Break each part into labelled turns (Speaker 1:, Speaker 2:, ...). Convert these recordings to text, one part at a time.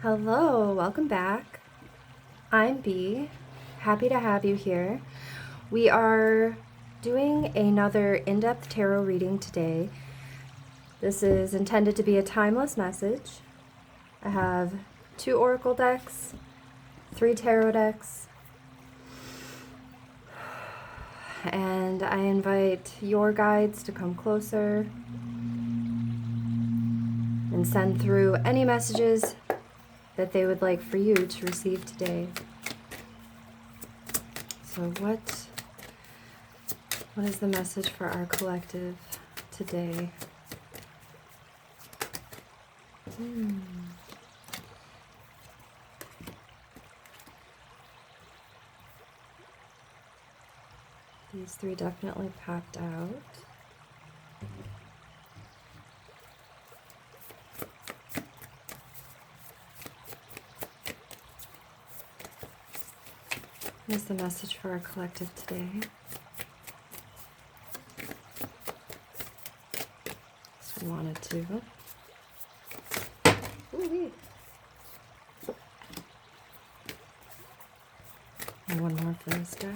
Speaker 1: Hello, welcome back. I'm Bee. Happy to have you here. We are doing another in-depth tarot reading today. This is intended to be a timeless message. I have 2 oracle decks, 3 tarot decks, and I invite your guides to come closer and send through any messages that they would like for you to receive today. So what is the message for our collective today? These 3 definitely popped out. What is the message for our collective today? Just wanted to. Ooh-wee. And one more for this deck.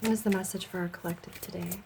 Speaker 1: What is the message for our collective today?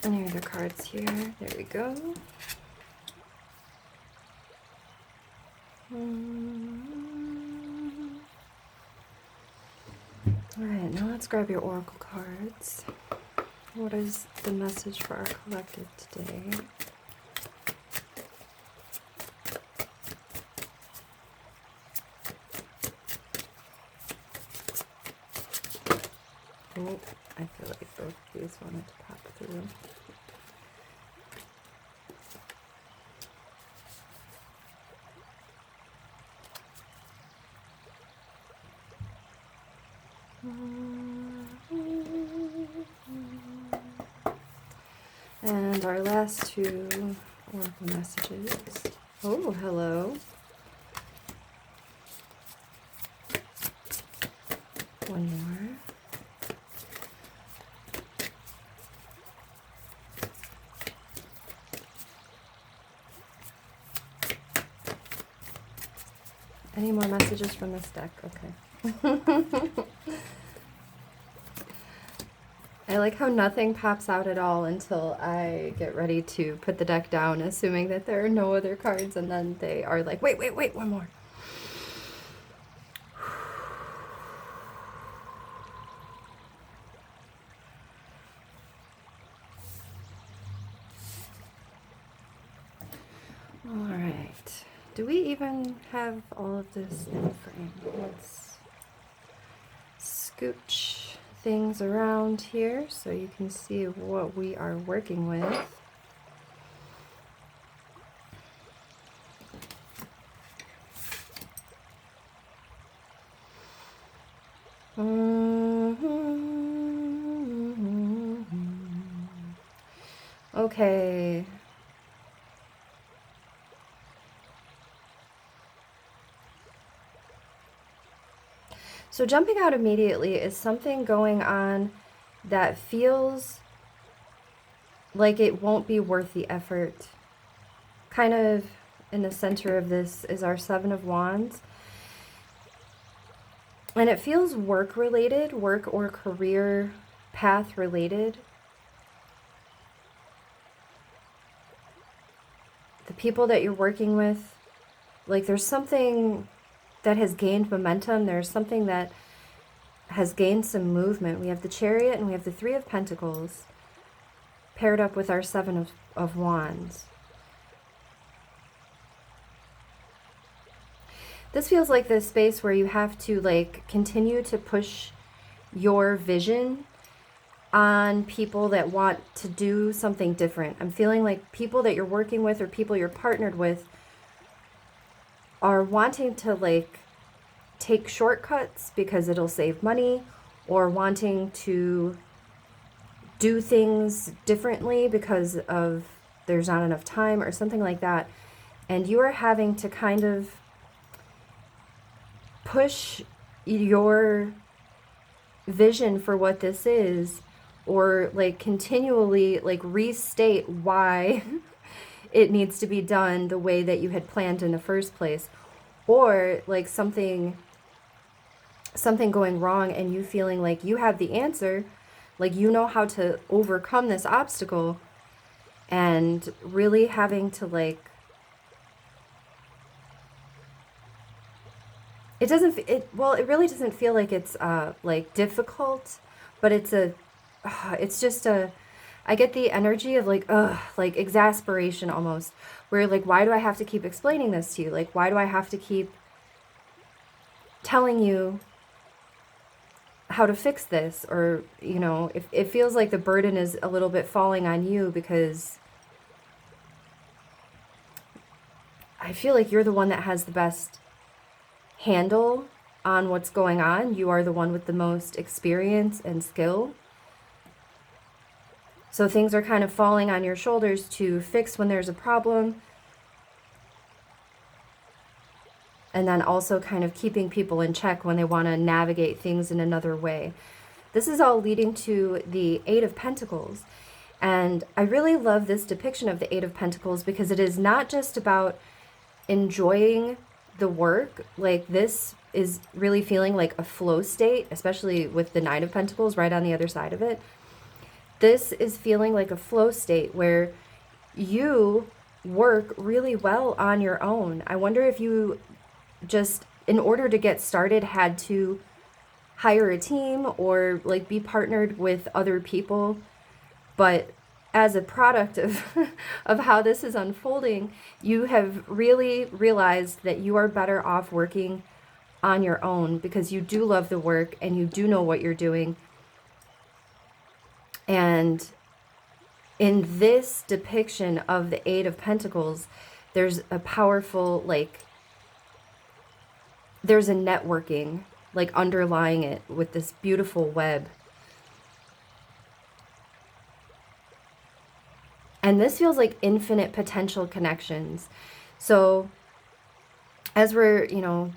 Speaker 1: Any other cards here? There we go. Alright, now let's grab your oracle cards. What is the message for our collective today? Oh, I feel like both of these wanted to pop through. And our last 2 oracle messages. Oh, hello. One more. Any more messages from this deck? Okay. I like how nothing pops out at all until I get ready to put the deck down, assuming that there are no other cards, and then they are like, wait, one more. All right. Do we even have all of this in frame? Let's scooch things around here so you can see what we are working with. Okay. So jumping out immediately is something going on that feels like it won't be worth the effort. Kind of in the center of this is our 7 of Wands. And it feels work related, work or career path related. The people that you're working with, like there's something that has gained momentum. There's something that has gained some movement. We have the Chariot and we have the 3 of Pentacles. paired up with our Seven of Wands. This feels like the space where you have to like continue to push your vision on people that want to do something different. I'm feeling like people that you're working with or people you're partnered with are wanting to like take shortcuts because it'll save money, or wanting to do things differently because of there's not enough time or something like that. And you are having to kind of push your vision for what this is, or like continually like restate why it needs to be done the way that you had planned in the first place, or like something going wrong and you feeling like you have the answer, like you know how to overcome this obstacle, and really having to like it really doesn't feel like it's like difficult, but it's just I get the energy of like like exasperation almost, where like, why do I have to keep explaining this to you? Like, why do I have to keep telling you how to fix this? Or, you know, if it feels like the burden is a little bit falling on you, because I feel like you're the one that has the best handle on what's going on. You are the one with the most experience and skill. So things are kind of falling on your shoulders to fix when there's a problem. And then also kind of keeping people in check when they want to navigate things in another way. This is all leading to the Eight of Pentacles. And I really love this depiction of the Eight of Pentacles, because it is not just about enjoying the work. Like, this is really feeling like a flow state, especially with the Nine of Pentacles right on the other side of it. This is feeling like a flow state where you work really well on your own. I wonder if you just, in order to get started, had to hire a team or like be partnered with other people. But as a product of of how this is unfolding, you have really realized that you are better off working on your own, because you do love the work and you do know what you're doing. And in this depiction of the Eight of Pentacles, there's a powerful, like, there's a networking, like, underlying it with this beautiful web. And this feels like infinite potential connections. So as we're, you know,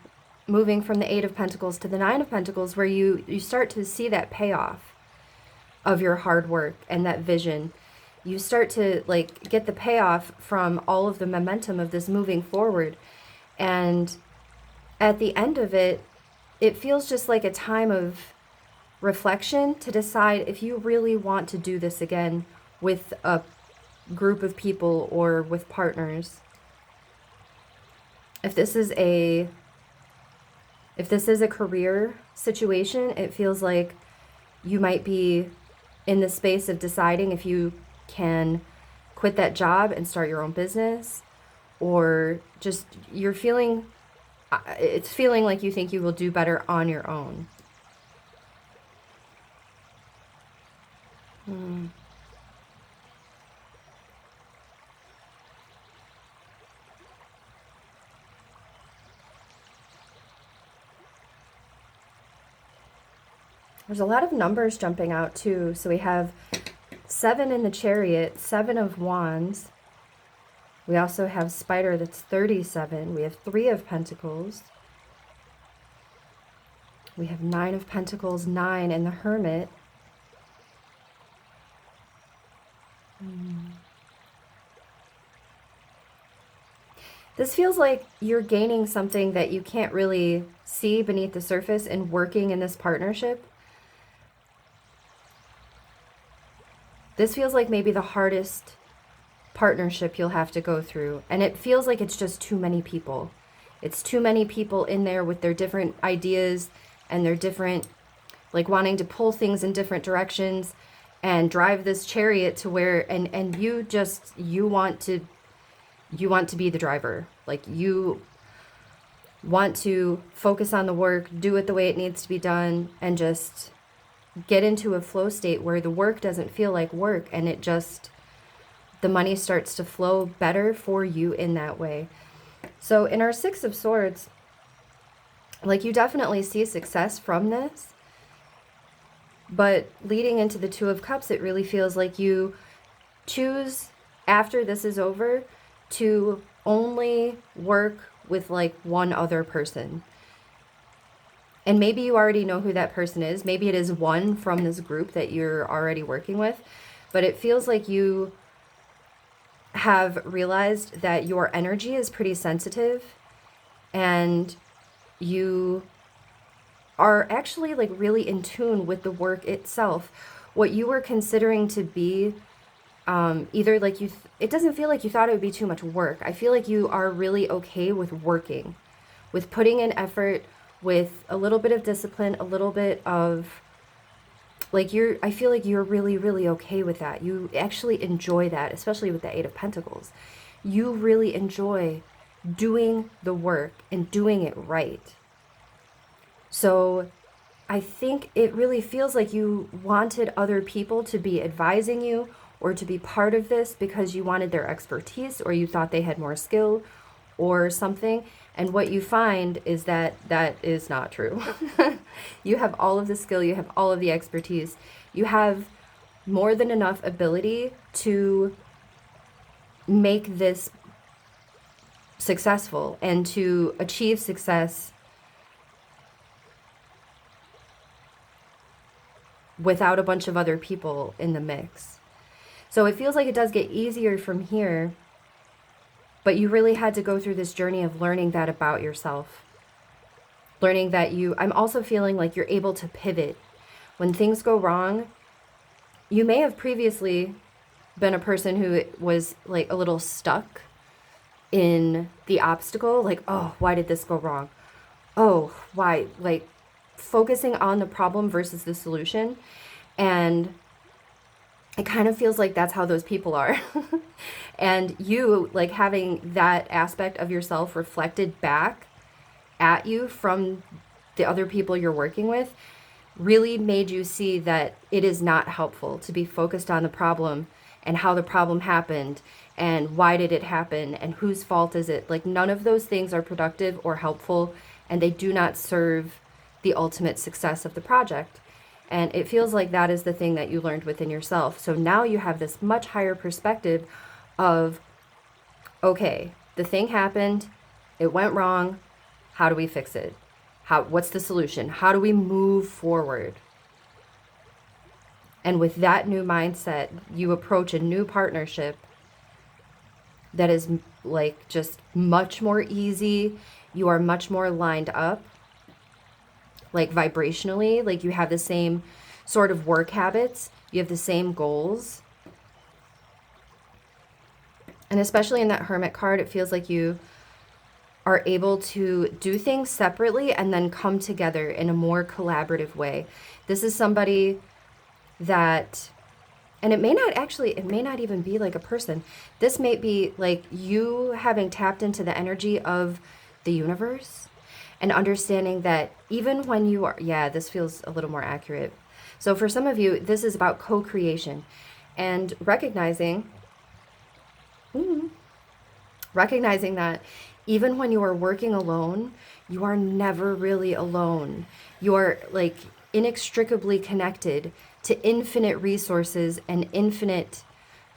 Speaker 1: moving from the Eight of Pentacles to the Nine of Pentacles, where you start to see that payoff of your hard work and that vision, you start to like get the payoff from all of the momentum of this moving forward. And at the end of it, it feels just like a time of reflection to decide if you really want to do this again with a group of people or with partners. If this is a career situation, it feels like you might be in the space of deciding if you can quit that job and start your own business, or just it's feeling like you think you will do better on your own. There's a lot of numbers jumping out too. So we have 7 in the Chariot, 7 of Wands. We also have Spider, that's 37. We have 3 of Pentacles. We have 9 of Pentacles, 9, and the Hermit. This feels like you're gaining something that you can't really see beneath the surface in working in this partnership. This feels like maybe the hardest partnership you'll have to go through. And it feels like it's just too many people. It's too many people in there with their different ideas and their different, like, wanting to pull things in different directions. and drive this chariot to where, and you want to be the driver. Like, you want to focus on the work, do it the way it needs to be done, and just get into a flow state where the work doesn't feel like work, and the money starts to flow better for you in that way. So in our Six of Swords, like, you definitely see success from this, but leading into the Two of Cups, it really feels like you choose, after this is over, to only work with like one other person. And maybe you already know who that person is. Maybe it is one from this group that you're already working with, but it feels like you have realized that your energy is pretty sensitive, and you are actually like really in tune with the work itself. What you were considering to be either like it doesn't feel like you thought it would be too much work. I feel like you are really okay with working, with putting in effort, with a little bit of discipline, a little bit of like I feel like you're really, really okay with that. You actually enjoy that, especially with the Eight of Pentacles. You really enjoy doing the work and doing it right. So I think it really feels like you wanted other people to be advising you or to be part of this because you wanted their expertise, or you thought they had more skill or something. And what you find is that that is not true. You have all of the skill, you have all of the expertise, you have more than enough ability to make this successful and to achieve success without a bunch of other people in the mix. So it feels like it does get easier from here, but you really had to go through this journey of learning that about yourself. Learning that I'm also feeling like you're able to pivot. When things go wrong, you may have previously been a person who was like a little stuck in the obstacle, like, oh, why did this go wrong? Oh, why? Like, focusing on the problem versus the solution. And it kind of feels like that's how those people are. And you, like, having that aspect of yourself reflected back at you from the other people you're working with really made you see that it is not helpful to be focused on the problem and how the problem happened and why did it happen and whose fault is it. Like, none of those things are productive or helpful, and they do not serve the ultimate success of the project. And it feels like that is the thing that you learned within yourself. So now you have this much higher perspective of, okay, the thing happened, it went wrong, how do we fix it? What's the solution? How do we move forward? And with that new mindset, you approach a new partnership that is like just much more easy. You are much more lined up, like vibrationally, like you have the same sort of work habits, you have the same goals. And especially in that Hermit card, it feels like you are able to do things separately and then come together in a more collaborative way. This is somebody that, and it may not even be like a person. This may be like you having tapped into the energy of the universe and understanding that even when you are, yeah, this feels a little more accurate. So for some of you, this is about co-creation and recognizing that even when you are working alone, you are never really alone. You are like inextricably connected to infinite resources and infinite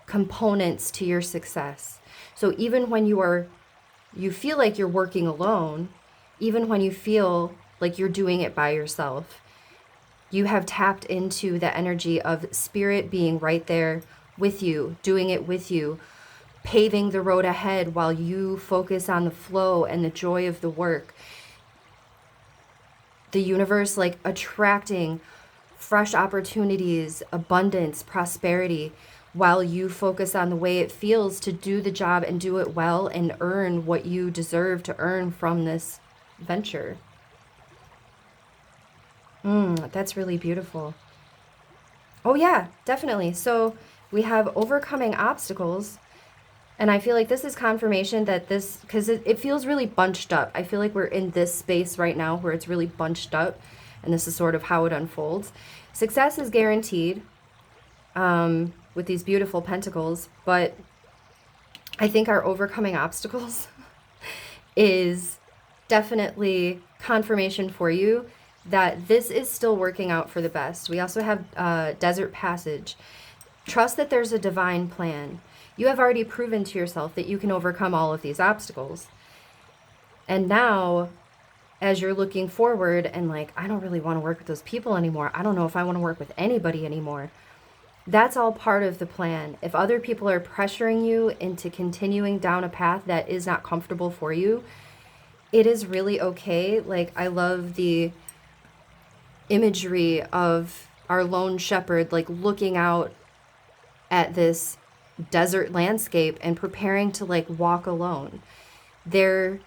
Speaker 1: components to your success. So even when you feel like you're working alone, even when you feel like you're doing it by yourself, you have tapped into the energy of spirit being right there with you, doing it with you, paving the road ahead while you focus on the flow and the joy of the work. The universe like attracting fresh opportunities, abundance, prosperity, while you focus on the way it feels to do the job and do it well and earn what you deserve to earn from this venture. That's really beautiful. Oh yeah, definitely. So we have overcoming obstacles. And I feel like this is confirmation that this, because it feels really bunched up. I feel like we're in this space right now where it's really bunched up, and this is sort of how it unfolds. Success is guaranteed with these beautiful pentacles, but I think our overcoming obstacles is definitely confirmation for you that this is still working out for the best. We also have Desert Passage. Trust that there's a divine plan. You have already proven to yourself that you can overcome all of these obstacles. And now, as you're looking forward and like, I don't really want to work with those people anymore. I don't know if I want to work with anybody anymore. That's all part of the plan. If other people are pressuring you into continuing down a path that is not comfortable for you, it is really okay. Like, I love the imagery of our lone shepherd, like looking out at this desert landscape and preparing to like walk alone. There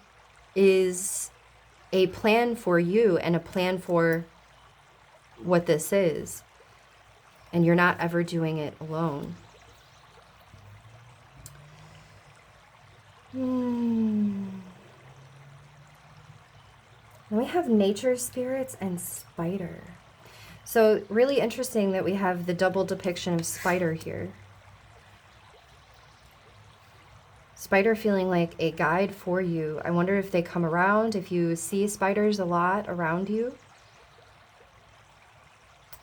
Speaker 1: is a plan for you and a plan for what this is. And you're not ever doing it alone. And we have nature spirits and spider. So really interesting that we have the double depiction of spider here. Spider feeling like a guide for you. I wonder if they come around, if you see spiders a lot around you.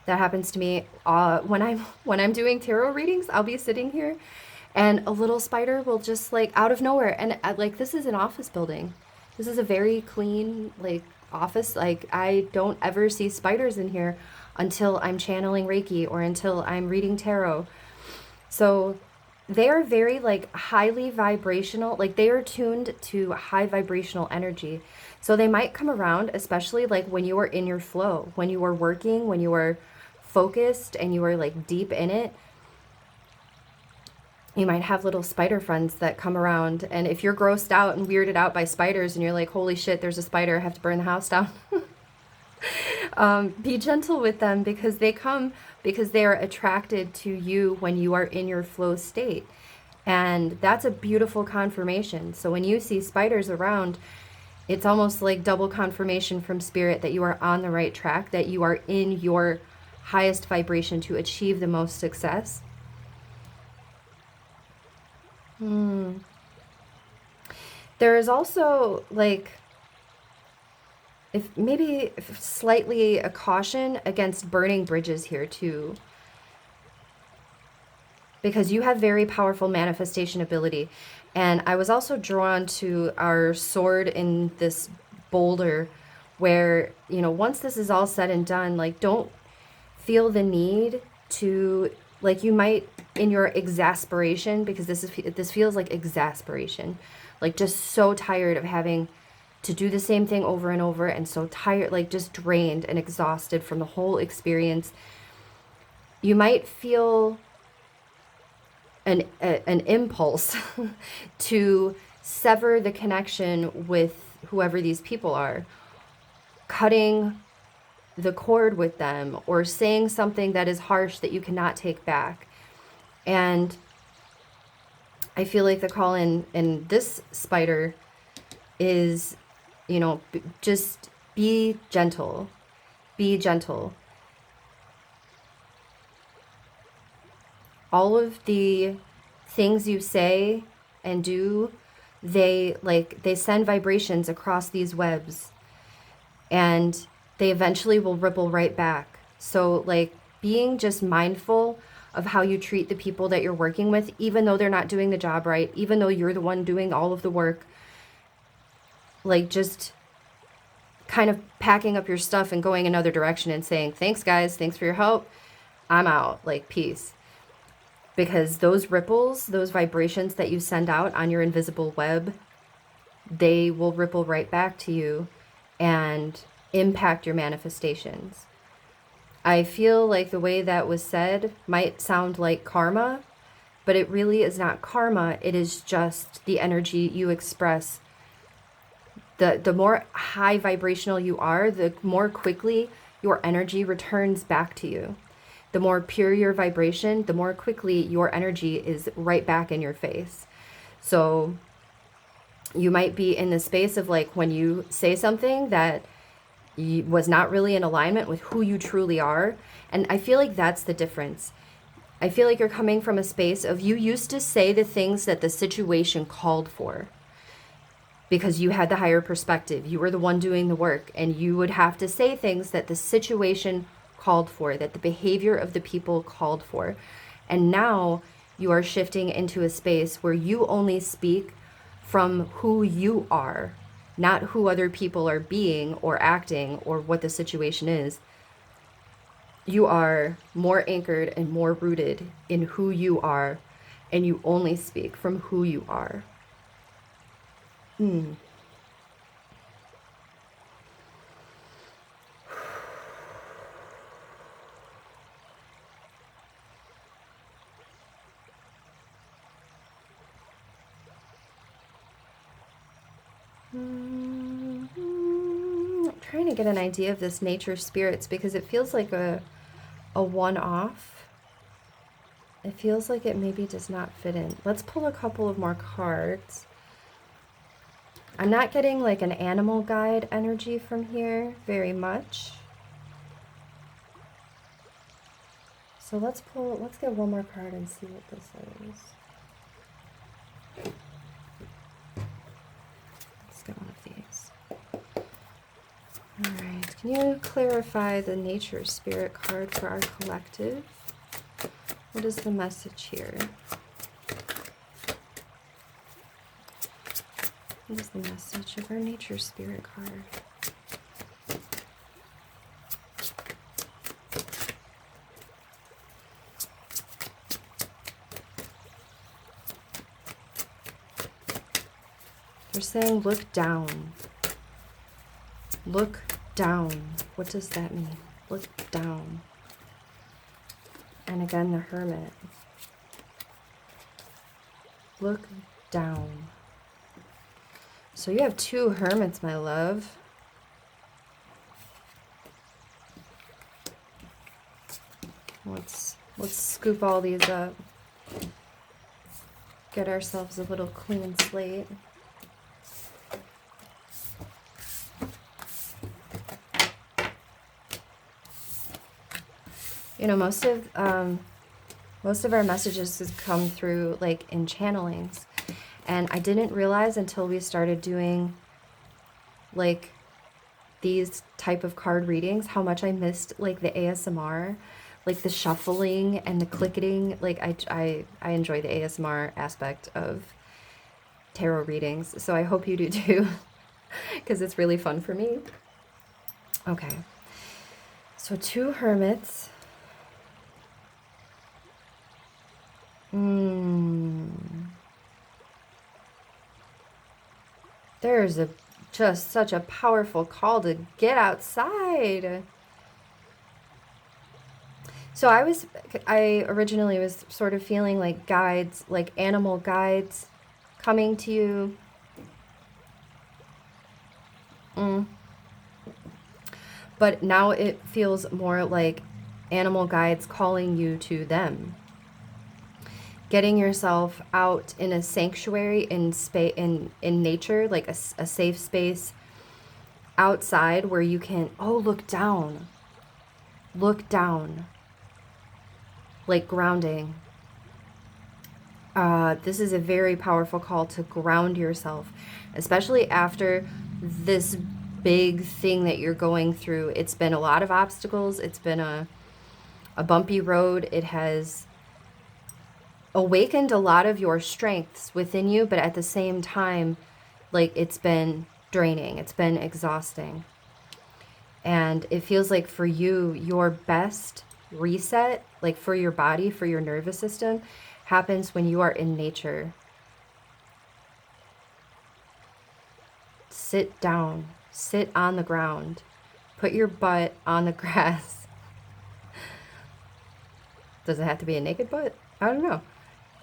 Speaker 1: That happens to me when I'm doing tarot readings. I'll be sitting here and a little spider will just like out of nowhere, and like, this is an office building. This is a very clean like office. Like, I don't ever see spiders in here until I'm channeling Reiki or until I'm reading tarot. So they are very like highly vibrational, like they are tuned to high vibrational energy. So they might come around, especially like when you are in your flow, when you are working, when you are focused and you are like deep in it. You might have little spider friends that come around, and if you're grossed out and weirded out by spiders and you're like, holy shit, there's a spider, I have to burn the house down. Be gentle with them, because they come because they are attracted to you when you are in your flow state. And that's a beautiful confirmation. So when you see spiders around, it's almost like double confirmation from spirit that you are on the right track, that you are in your highest vibration to achieve the most success. There is also like, if slightly a caution against burning bridges here too, because you have very powerful manifestation ability. And I was also drawn to our sword in this boulder, where, you know, once this is all said and done, like, don't feel the need to, like, you might in your exasperation, because this feels like exasperation, like just so tired of having to do the same thing over and over, and so tired, like just drained and exhausted from the whole experience. You might feel an impulse to sever the connection with whoever these people are, cutting the cord with them, or saying something that is harsh that you cannot take back. And I feel like the call in this spider is, you know, just be gentle. Be gentle. All of the things you say and do, they send vibrations across these webs, and they eventually will ripple right back. So like, being just mindful of how you treat the people that you're working with, even though they're not doing the job right, even though you're the one doing all of the work, like just kind of packing up your stuff and going another direction and saying, thanks guys, thanks for your help, I'm out, like, peace. Because those ripples, those vibrations that you send out on your invisible web, they will ripple right back to you and impact your manifestations. I feel like the way that was said might sound like karma, but it really is not karma. It is just the energy you express. The more high vibrational you are, the more quickly your energy returns back to you. the more pure your vibration, the more quickly your energy is right back in your face. So you might be in the space of like when you say something that was not really in alignment with who you truly are. And I feel like that's the difference. I feel like you're coming from a space of you used to say the things that the situation called for because you had the higher perspective. You were the one doing the work, and you would have to say things that the situation called for, that the behavior of the people called for. And now you are shifting into a space where you only speak from who you are, not who other people are being or acting or what the situation is. You are more anchored and more rooted in who you are, and you only speak from who you are. I'm trying to get an idea of this nature spirits because it feels like a one-off. It feels like it maybe does not fit in. Let's pull a couple of more cards. I'm not getting like an animal guide energy from here very much. So let's get one more card and see what this is. Let's get one of these. All right, can you clarify the nature spirit card for our collective? What is the message here? What is the message of our nature spirit card? They're saying look down. Look down. What does that mean? Look down. And again, the Hermit. Look down. So you have two hermits, my love. Let's scoop all these up. Get ourselves a little clean slate. You know, most of our messages has come through like in channelings, and I didn't realize until we started doing like these type of card readings how much I missed like the ASMR, like the shuffling and the clicketing. Like I enjoy the ASMR aspect of tarot readings, so I hope you do too, because it's really fun for me. Okay, so two hermits. There's just such a powerful call to get outside. So I originally was sort of feeling like guides, like animal guides coming to you. But now it feels more like animal guides calling you to them. Getting yourself out in a sanctuary in nature, like a safe space outside where you can, look down. Look down. Like grounding. This is a very powerful call to ground yourself, especially after this big thing that you're going through. It's been a lot of obstacles. It's been a bumpy road. It has awakened a lot of your strengths within you, but at the same time, like it's been draining, it's been exhausting. And it feels like for you, your best reset, like for your body, for your nervous system, happens when you are in nature. Sit down, sit on the ground, put your butt on the grass. Does it have to be a naked butt? I don't know.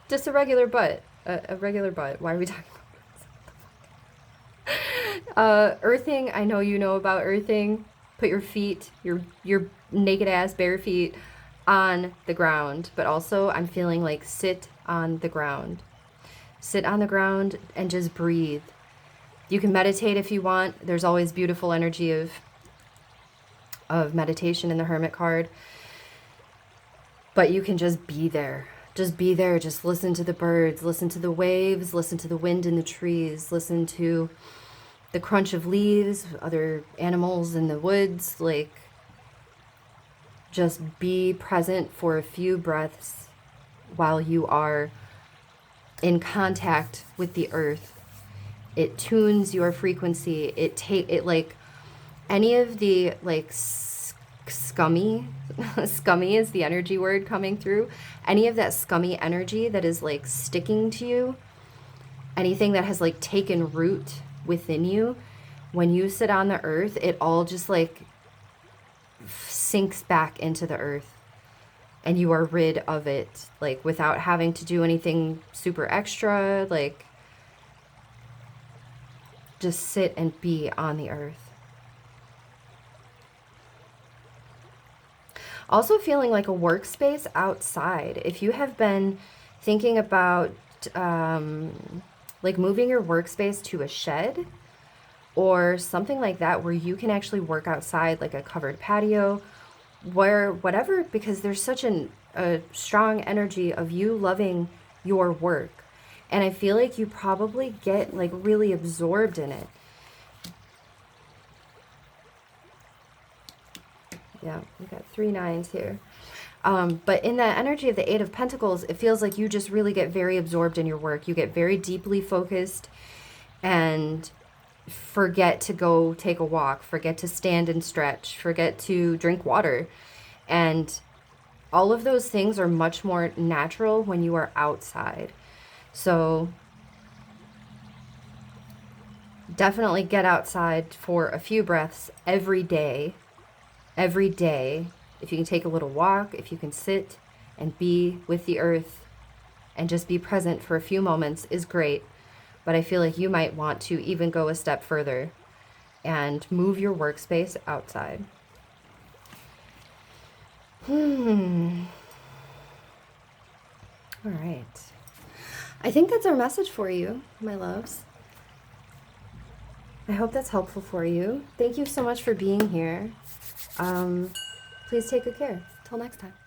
Speaker 1: Just a regular butt. A regular butt. Why are we talking about earthing? I know you know about earthing. Put your feet, your naked ass, bare feet on the ground, but also I'm feeling like sit on the ground. Sit on the ground and just breathe. You can meditate if you want. There's always beautiful energy of meditation in the Hermit card. But you can just be there. Just be there. Just listen to the birds, listen to the waves, listen to the wind in the trees, listen to the crunch of leaves, other animals in the woods. Like, just be present for a few breaths while you are in contact with the earth. It tunes your frequency. It like any of the like scummy scummy is the energy word coming through. Any of that scummy energy that is like sticking to you, anything that has like taken root within you, when you sit on the earth, it all just like sinks back into the earth and you are rid of it, like without having to do anything super extra. Like, just sit and be on the earth. Also feeling like a workspace outside. If you have been thinking about like moving your workspace to a shed or something like that where you can actually work outside, like a covered patio, where whatever, because there's such a strong energy of you loving your work. And I feel like you probably get like really absorbed in it. Yeah, we got 3 9s here. But in that energy of the Eight of Pentacles, it feels like you just really get very absorbed in your work. You get very deeply focused and forget to go take a walk, forget to stand and stretch, forget to drink water. And all of those things are much more natural when you are outside. So definitely get outside for a few breaths every day. Every day. If you can take a little walk, if you can sit and be with the earth and just be present for a few moments is great. But I feel like you might want to even go a step further and move your workspace outside. All right. I think that's our message for you, my loves. I hope that's helpful for you. Thank you so much for being here. Please take good care. Till next time.